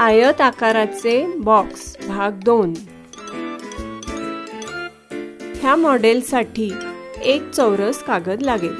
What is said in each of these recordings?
आयत आकाराचे बॉक्स भाग 2। ह्या मॉडेलसाठी एक चौरस कागद लागेल।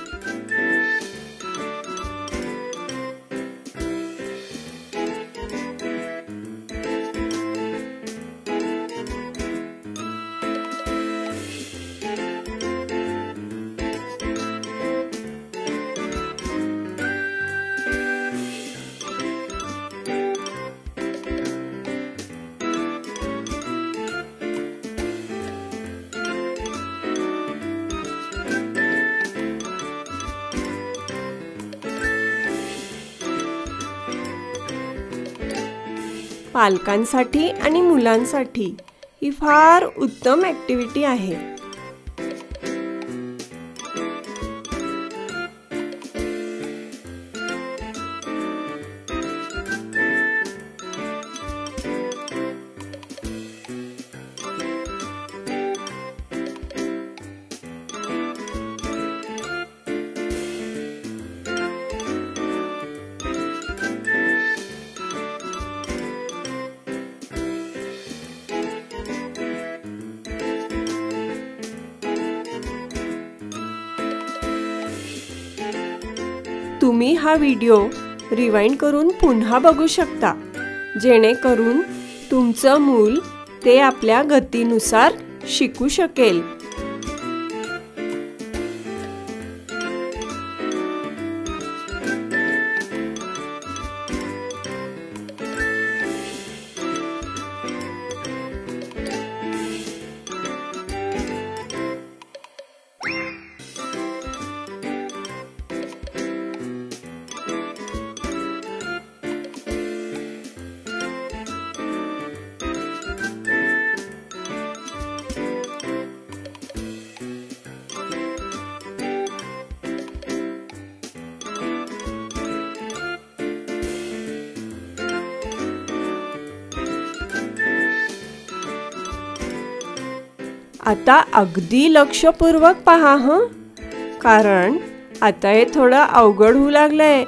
पालकांसाठी आणि मुलांसाठी ही फार उत्तम ॲक्टिव्हिटी आहे। तुम्ही हा व्हिडिओ रिवाइंड करून पुन्हा बघू शकता, जेणेकरून तुमचं मूल ते आपल्या गतीनुसार शिकू शकेल। आता अगदी लक्षपूर्वक पहा हं, कारण आता हे थोडं अवघड होऊ लागलंय।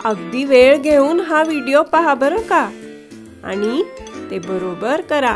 अगदी वेळ घेऊन हा व्हिडिओ पहा बरं का, आणि ते बरोबर करा।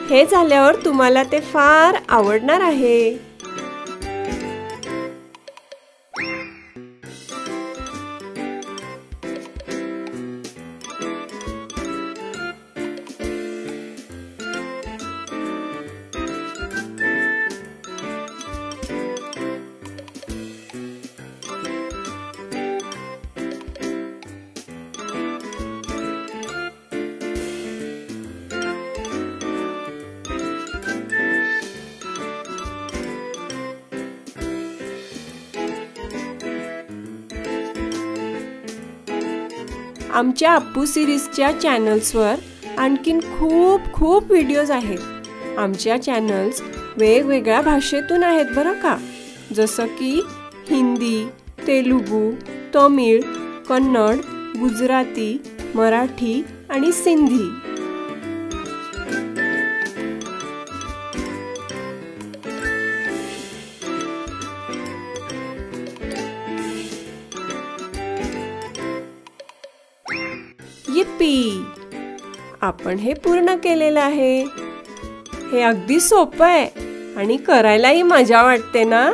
हे झाल्यावर तुम्हाला ते फार आवडणार आहे। आमच्या अप्पू सिरीजच्या चॅनल्सवर आणखीन खूप व्हिडिओज आहेत। आमच्या चॅनल्स वेगवेगळ्या भाषेतून आहेत बरं का, जसं की हिंदी, तेलुगू, तमिळ, कन्नड, गुजराती, मराठी आणि सिंधी। पी. आपण हे पूर्ण केलेलं आहे. हे अगदी सोपं आहे आणि करायलाही मजा वाटते ना.